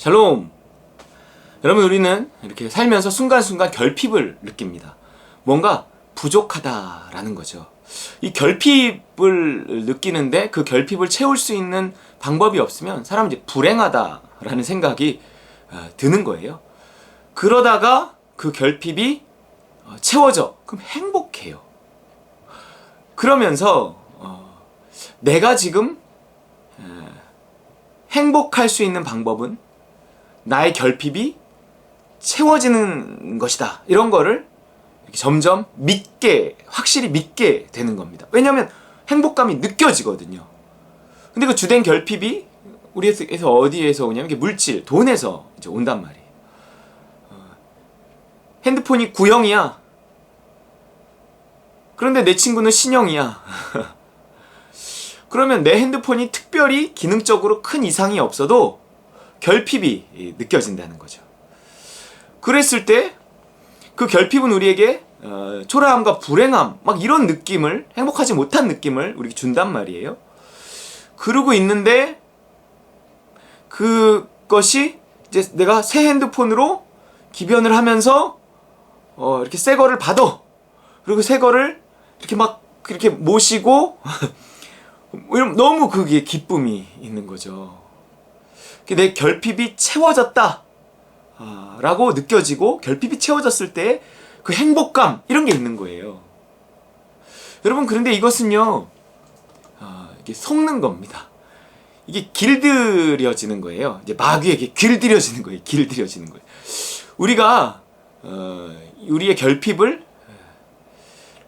샬롬! 여러분, 우리는 이렇게 살면서 순간순간 결핍을 느낍니다. 뭔가 부족하다라는 거죠. 이 결핍을 느끼는데 그 결핍을 채울 수 있는 방법이 없으면 사람은 이제 불행하다라는 생각이 드는 거예요. 그러다가 그 결핍이 채워져. 그럼 행복해요. 그러면서 내가 지금 행복할 수 있는 방법은 나의 결핍이 채워지는 것이다. 이런 거를 이렇게 점점 확실히 믿게 되는 겁니다. 왜냐하면 행복감이 느껴지거든요. 근데 그 주된 결핍이 우리에서 어디에서 오냐면 이게 물질, 돈에서 이제 온단 말이에요. 핸드폰이 구형이야. 그런데 내 친구는 신형이야. 그러면 내 핸드폰이 특별히 기능적으로 큰 이상이 없어도 결핍이 느껴진다는 거죠. 그랬을 때 그 결핍은 우리에게 초라함과 불행함, 막 이런 느낌을, 행복하지 못한 느낌을 우리에게 준단 말이에요. 그러고 있는데 그것이 이제 내가 새 핸드폰으로 기변을 하면서 이렇게 새 거를 받아. 그리고 새 거를 이렇게 막 그렇게 모시고 너무 그게 기쁨이 있는 거죠. 내 결핍이 채워졌다 라고 느껴지고, 결핍이 채워졌을 때 그 행복감, 이런 게 있는 거예요. 여러분, 그런데 이것은요 이게 속는 겁니다. 이게 길들여지는 거예요. 이제 마귀에게 길들여지는 거예요. 길들여지는 거예요. 우리가 우리의 결핍을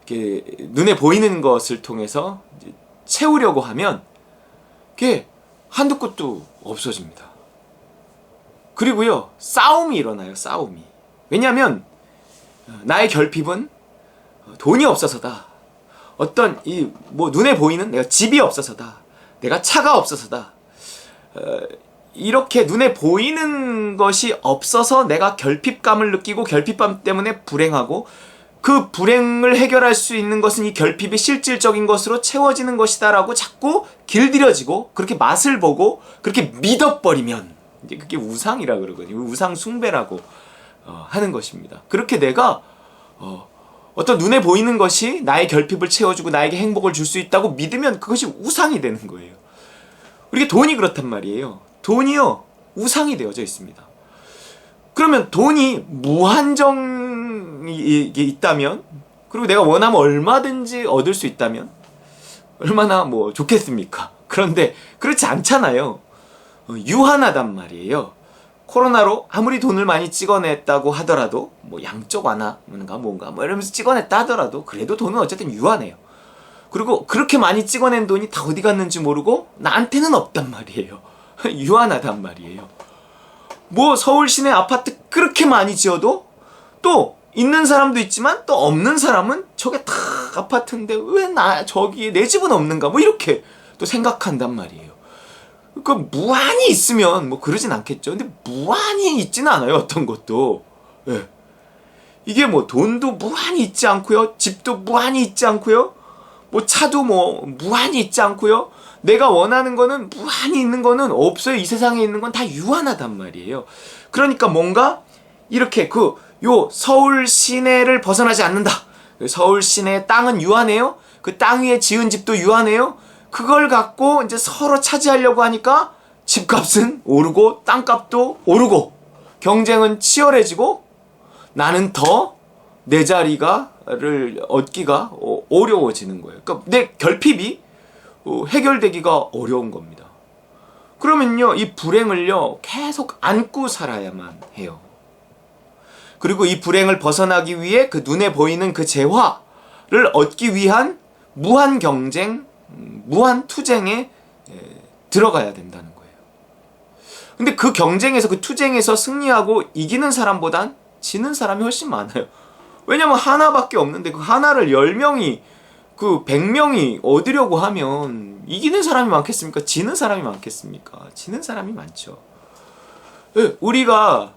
이렇게 눈에 보이는 것을 통해서 채우려고 하면 그게 한두 끝도 없어집니다. 그리고요, 싸움이 일어나요. 싸움이. 왜냐하면 나의 결핍은 돈이 없어서다. 어떤 눈에 보이는 내가 집이 없어서다. 내가 차가 없어서다. 이렇게 눈에 보이는 것이 없어서 내가 결핍감을 느끼고, 결핍감 때문에 불행하고, 그 불행을 해결할 수 있는 것은 이 결핍이 실질적인 것으로 채워지는 것이다 라고 자꾸 길들여지고, 그렇게 맛을 보고 그렇게 믿어버리면 이제 그게 우상이라 그러거든요. 우상 숭배라고 하는 것입니다. 그렇게 내가 어떤 눈에 보이는 것이 나의 결핍을 채워주고 나에게 행복을 줄 수 있다고 믿으면 그것이 우상이 되는 거예요. 우리가 돈이 그렇단 말이에요. 돈이요, 우상이 되어져 있습니다. 그러면 돈이 무한정이 있다면, 그리고 내가 원하면 얼마든지 얻을 수 있다면 얼마나 좋겠습니까? 그런데 그렇지 않잖아요. 유한하단 말이에요. 코로나로 아무리 돈을 많이 찍어냈다고 하더라도, 양적 완화인가 뭔가 이러면서 찍어냈다 하더라도 그래도 돈은 어쨌든 유한해요. 그리고 그렇게 많이 찍어낸 돈이 다 어디 갔는지 모르고 나한테는 없단 말이에요. 유한하단 말이에요. 서울 시내 아파트 그렇게 많이 지어도 또 있는 사람도 있지만 또 없는 사람은 저게 다 아파트인데 왜 저기 내 집은 없는가, 이렇게 또 생각한단 말이에요. 무한히 있으면 그러진 않겠죠. 근데 무한히 있지는 않아요, 어떤 것도. 예. 이게 돈도 무한히 있지 않고요, 집도 무한히 있지 않고요, 차도 무한히 있지 않고요, 내가 원하는 거는 무한히 있는 거는 없어요. 이 세상에 있는 건 다 유한하단 말이에요. 그러니까 뭔가 이렇게 서울 시내를 벗어나지 않는다. 서울 시내의 땅은 유한해요. 그 땅 위에 지은 집도 유한해요. 그걸 갖고 이제 서로 차지하려고 하니까 집값은 오르고 땅값도 오르고 경쟁은 치열해지고 나는 더 내 자리를 얻기가 어려워지는 거예요. 그러니까 내 결핍이 해결되기가 어려운 겁니다. 그러면요, 이 불행을요 계속 안고 살아야만 해요. 그리고 이 불행을 벗어나기 위해 그 눈에 보이는 그 재화를 얻기 위한 무한 경쟁, 무한 투쟁에 들어가야 된다는 거예요. 근데 그 경쟁에서, 그 투쟁에서 승리하고 이기는 사람보단 지는 사람이 훨씬 많아요. 왜냐면 하나밖에 없는데 그 하나를 10명이, 100명이 얻으려고 하면 이기는 사람이 많겠습니까? 지는 사람이 많겠습니까? 지는 사람이 많죠. 우리가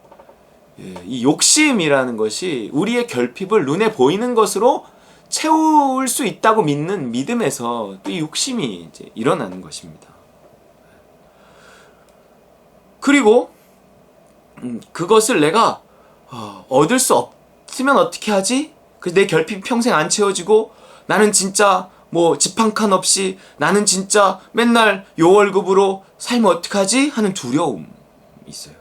이 욕심이라는 것이 우리의 결핍을 눈에 보이는 것으로 채울 수 있다고 믿는 믿음에서 또 이 욕심이 이제 일어나는 것입니다. 그리고 그것을 내가 얻을 수 없으면 어떻게 하지? 그래서 내 결핍이 평생 안 채워지고 나는 진짜 뭐 집 한 칸 없이 나는 진짜 맨날 요 월급으로 살면 어떡하지? 하는 두려움이 있어요.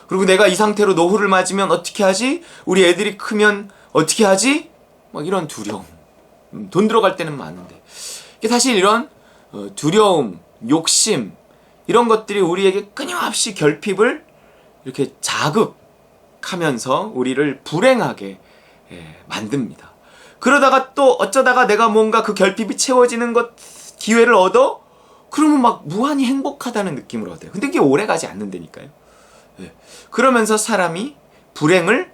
그리고 내가 이 상태로 노후를 맞으면 어떻게 하지? 우리 애들이 크면 어떻게 하지? 막 이런 두려움. 돈 들어갈 때는 많은데. 사실 이런 두려움, 욕심 이런 것들이 우리에게 끊임없이 결핍을 이렇게 자극하면서 우리를 불행하게 만듭니다. 그러다가 또 어쩌다가 내가 뭔가 그 결핍이 채워지는 것 기회를 얻어? 그러면 막 무한히 행복하다는 느낌을 얻어요. 근데 그게 오래가지 않는다니까요. 그러면서 사람이 불행을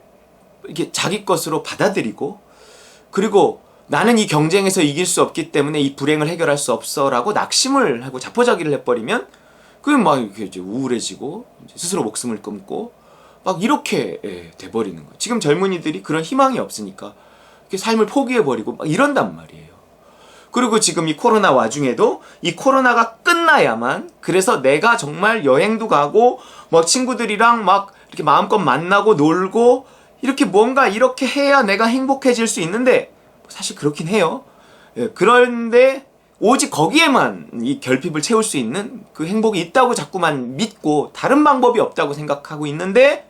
이렇게 자기 것으로 받아들이고, 그리고 나는 이 경쟁에서 이길 수 없기 때문에 이 불행을 해결할 수 없어라고 낙심을 하고 자포자기를 해버리면 그건 막 이렇게 이제 우울해지고 이제 스스로 목숨을 끊고 막 이렇게 돼버리는 거예요. 지금 젊은이들이 그런 희망이 없으니까 이렇게 삶을 포기해버리고 막 이런단 말이에요. 그리고 지금 이 코로나 와중에도 이 코로나가 끝나야만, 그래서 내가 정말 여행도 가고 뭐 친구들이랑 막 이렇게 마음껏 만나고 놀고 이렇게 뭔가 이렇게 해야 내가 행복해질 수 있는데, 사실 그렇긴 해요. 그런데 오직 거기에만 이 결핍을 채울 수 있는 그 행복이 있다고 자꾸만 믿고 다른 방법이 없다고 생각하고 있는데,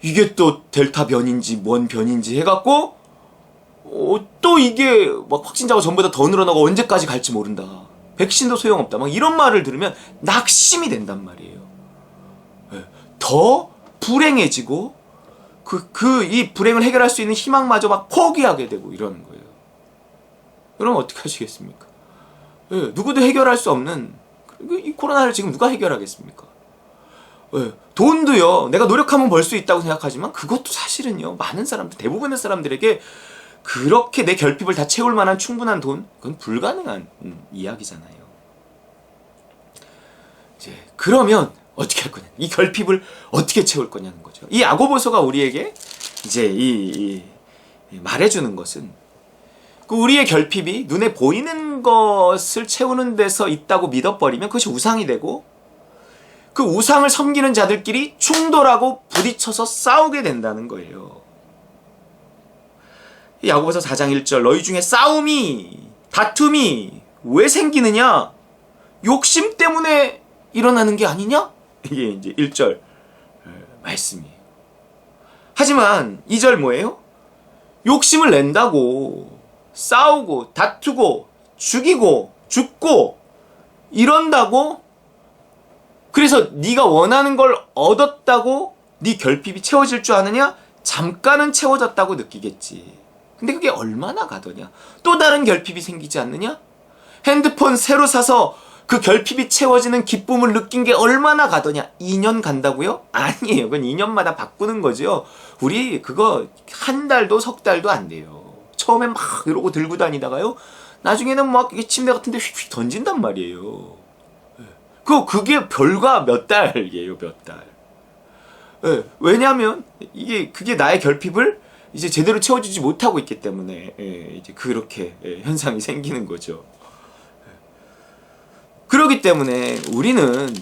이게 또 델타 변인지 뭔 변인지 해갖고 또 이게 막 확진자가 전보다 더 늘어나고 언제까지 갈지 모른다. 백신도 소용없다. 막 이런 말을 들으면 낙심이 된단 말이에요. 더 불행해지고 이 불행을 해결할 수 있는 희망마저 막 포기하게 되고 이러는 거예요. 그럼 어떻게 하시겠습니까? 누구도 해결할 수 없는 이 코로나를 지금 누가 해결하겠습니까? 돈도요, 내가 노력하면 벌 수 있다고 생각하지만 그것도 사실은요, 많은 사람들, 대부분의 사람들에게 그렇게 내 결핍을 다 채울 만한 충분한 돈, 그건 불가능한 이야기잖아요. 이제 그러면 어떻게 할 거냐? 이 결핍을 어떻게 채울 거냐는 거죠. 이 야고보서가 우리에게 이제 말해주는 것은, 그 우리의 결핍이 눈에 보이는 것을 채우는 데서 있다고 믿어버리면 그것이 우상이 되고, 그 우상을 섬기는 자들끼리 충돌하고 부딪혀서 싸우게 된다는 거예요. 야고보서 4장 1절, 너희 중에 싸움이, 다툼이 왜 생기느냐? 욕심 때문에 일어나는 게 아니냐? 이게 이제 1절 말씀이에요. 하지만 2절 뭐예요? 욕심을 낸다고 싸우고 다투고 죽이고 죽고 이런다고, 그래서 네가 원하는 걸 얻었다고 네 결핍이 채워질 줄 아느냐? 잠깐은 채워졌다고 느끼겠지. 근데 그게 얼마나 가더냐? 또 다른 결핍이 생기지 않느냐? 핸드폰 새로 사서 그 결핍이 채워지는 기쁨을 느낀 게 얼마나 가더냐? 2년 간다고요? 아니에요. 그건 2년마다 바꾸는 거죠. 우리 그거 한 달도 석 달도 안 돼요. 처음엔 막 이러고 들고 다니다가요, 나중에는 막 침대 같은 데 휙휙 던진단 말이에요. 그게 별과 몇 달이에요, 몇 달. 왜냐하면 그게 나의 결핍을 이제 제대로 채워주지 못하고 있기 때문에 이제 그렇게 현상이 생기는 거죠. 그렇기 때문에 우리는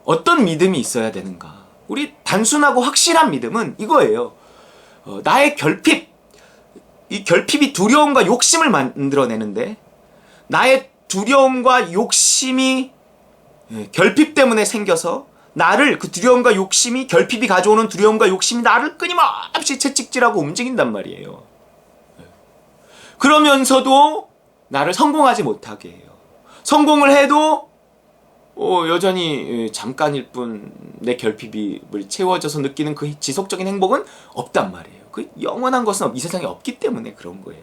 어떤 믿음이 있어야 되는가? 우리 단순하고 확실한 믿음은 이거예요. 나의 결핍, 이 결핍이 두려움과 욕심을 만들어내는데, 나의 두려움과 욕심이 결핍 때문에 생겨서 나를, 그 두려움과 욕심이, 결핍이 가져오는 두려움과 욕심이 나를 끊임없이 채찍질하고 움직인단 말이에요. 그러면서도 나를 성공하지 못하게 해요. 성공을 해도 여전히 잠깐일 뿐 내 결핍이 채워져서 느끼는 그 지속적인 행복은 없단 말이에요. 그 영원한 것은 이 세상에 없기 때문에 그런 거예요.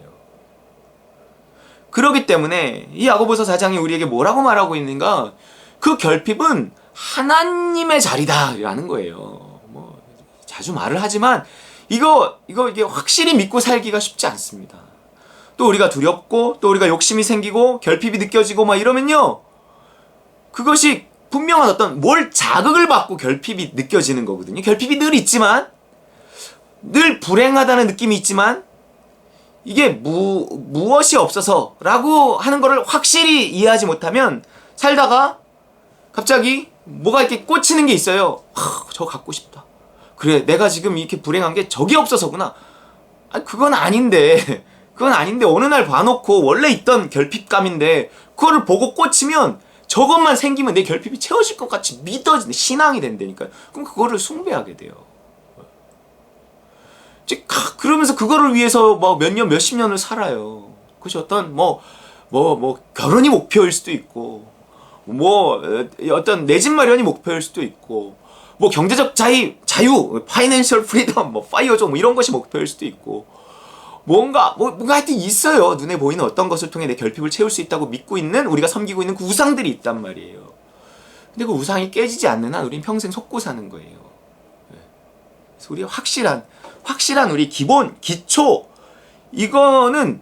그렇기 때문에 이 야고보서 4장이 우리에게 뭐라고 말하고 있는가? 그 결핍은 하나님의 자리다라는 거예요. 뭐 자주 말을 하지만 이게 확실히 믿고 살기가 쉽지 않습니다. 또 우리가 두렵고 또 우리가 욕심이 생기고 결핍이 느껴지고 막 이러면요, 그것이 분명한 어떤 뭘 자극을 받고 결핍이 느껴지는 거거든요. 결핍이 늘 있지만, 늘 불행하다는 느낌이 있지만, 이게 무엇이 없어서 라고 하는 거를 확실히 이해하지 못하면 살다가 갑자기 뭐가 이렇게 꽂히는 게 있어요. 저거 갖고 싶다. 그래, 내가 지금 이렇게 불행한 게 저게 없어서구나. 그건 아닌데 어느 날 봐놓고 원래 있던 결핍감인데 그거를 보고 꽂히면 저것만 생기면 내 결핍이 채워질 것 같이 믿어지는 신앙이 된다니까요. 그럼 그거를 숭배하게 돼요. 그러면서 그거를 위해서 뭐 몇 년, 몇십 년을 살아요. 그것이 어떤 결혼이 목표일 수도 있고, 어떤 내 집 마련이 목표일 수도 있고, 경제적 자유, 파이낸셜 프리덤, 파이어족, 이런 것이 목표일 수도 있고, 뭔가 하여튼 있어요. 눈에 보이는 어떤 것을 통해 내 결핍을 채울 수 있다고 믿고 있는, 우리가 섬기고 있는 그 우상들이 있단 말이에요. 근데 그 우상이 깨지지 않는 한 우린 평생 속고 사는 거예요. 그래서 우리 확실한 우리 기초, 이거는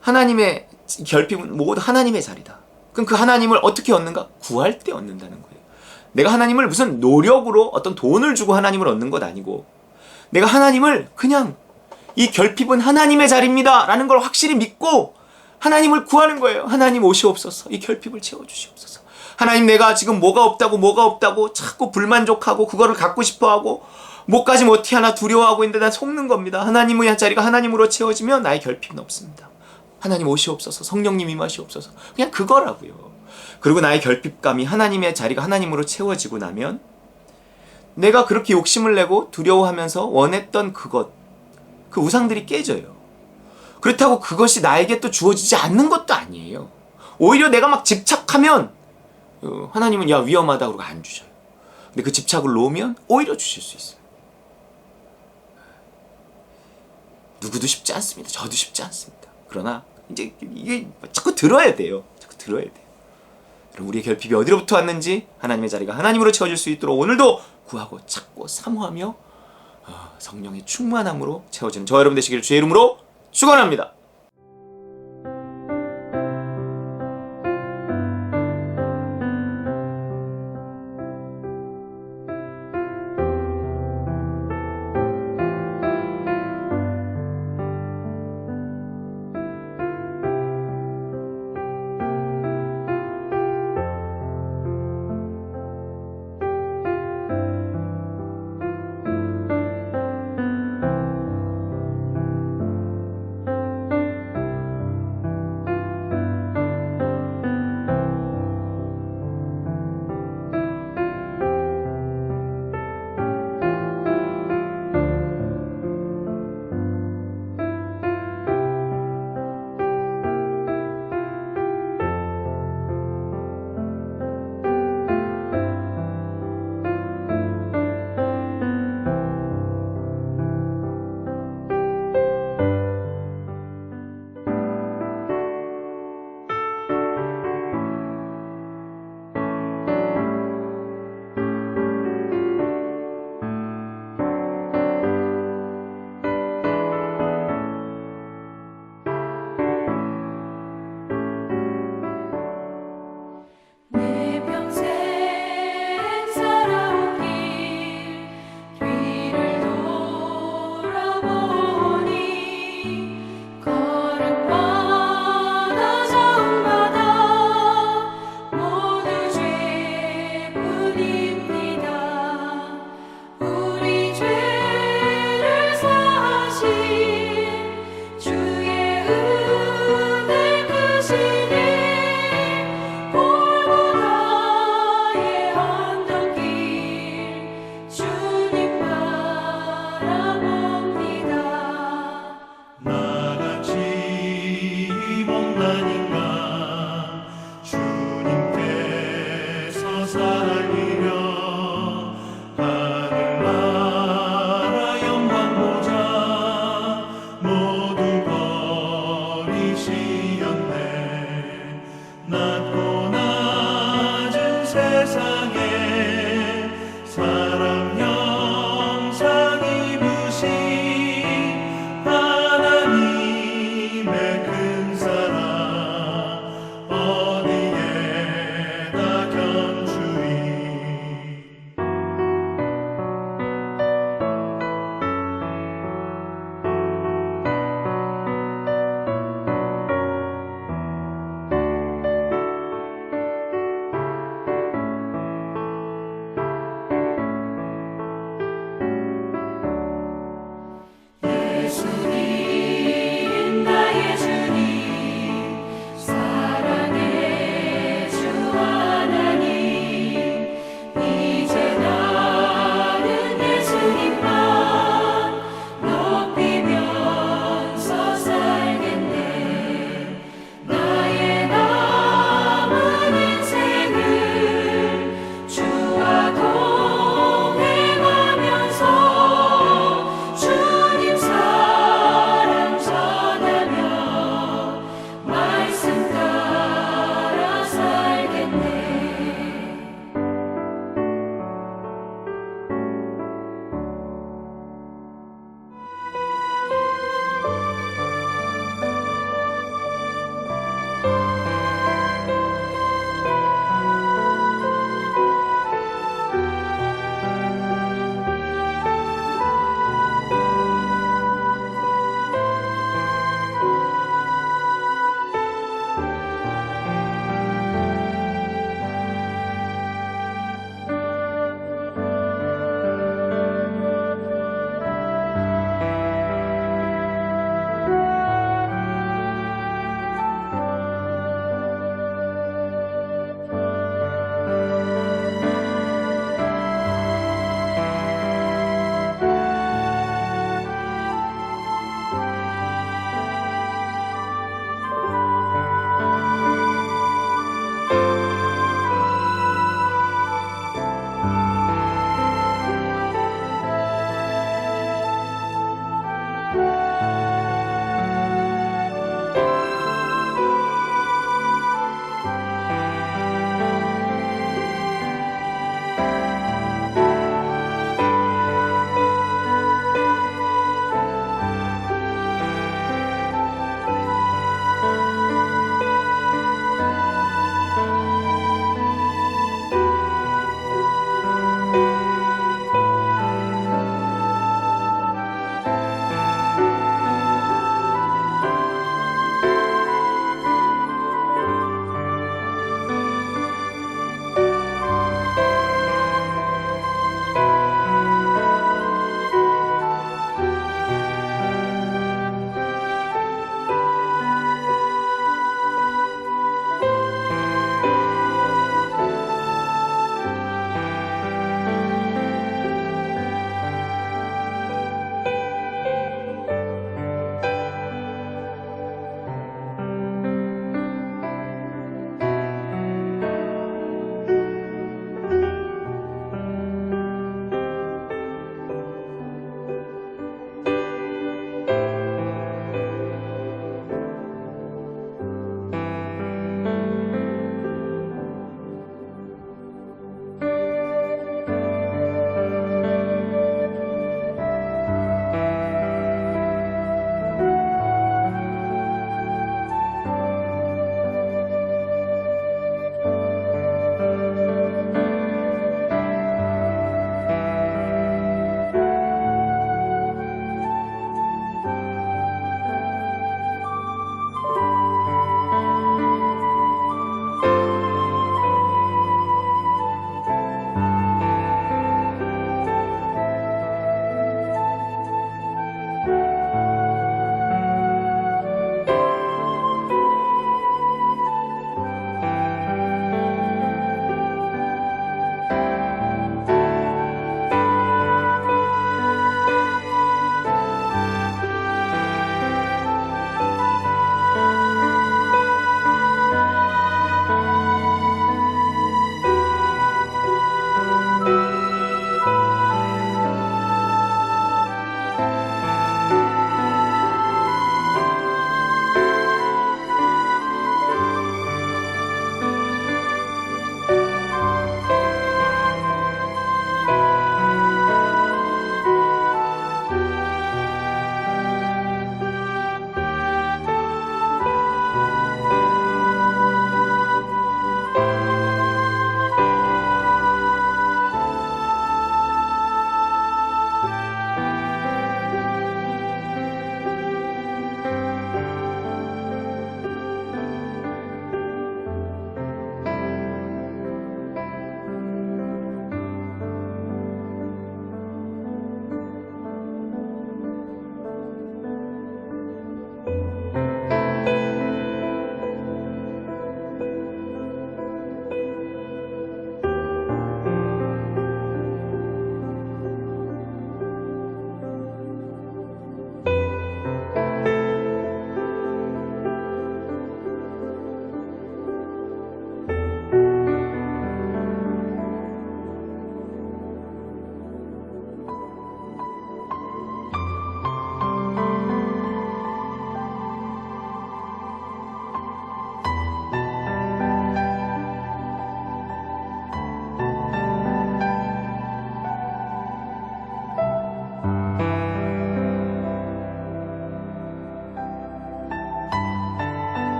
하나님의 결핍은 모두 하나님의 자리다. 그럼 그 하나님을 어떻게 얻는가? 구할 때 얻는다는 거예요. 내가 하나님을 무슨 노력으로 어떤 돈을 주고 하나님을 얻는 것 아니고, 내가 하나님을 그냥 이 결핍은 하나님의 자리입니다 라는 걸 확실히 믿고 하나님을 구하는 거예요. 하나님 오시옵소서. 이 결핍을 채워주시옵소서. 하나님, 내가 지금 뭐가 없다고 자꾸 불만족하고 그거를 갖고 싶어하고 뭐까지 어떻게 하나 두려워하고 있는데 난 속는 겁니다. 하나님의 자리가 하나님으로 채워지면 나의 결핍은 없습니다. 하나님 오시옵소서. 성령님 임하시옵소서. 그냥 그거라고요. 그리고 나의 결핍감이 하나님의 자리가 하나님으로 채워지고 나면 내가 그렇게 욕심을 내고 두려워하면서 원했던 그 우상들이 깨져요. 그렇다고 그것이 나에게 또 주어지지 않는 것도 아니에요. 오히려 내가 막 집착하면 하나님은 위험하다고 그러고 안 주셔요. 근데 그 집착을 놓으면 오히려 주실 수 있어요. 누구도 쉽지 않습니다. 저도 쉽지 않습니다. 그러나 이제 이게 자꾸 들어야 돼요. 그럼 우리의 결핍이 어디로부터 왔는지 하나님의 자리가 하나님으로 채워질 수 있도록 오늘도 구하고 찾고 사모하며 성령의 충만함으로 채워지는 저 여러분 되시기를 주의 이름으로 축원합니다.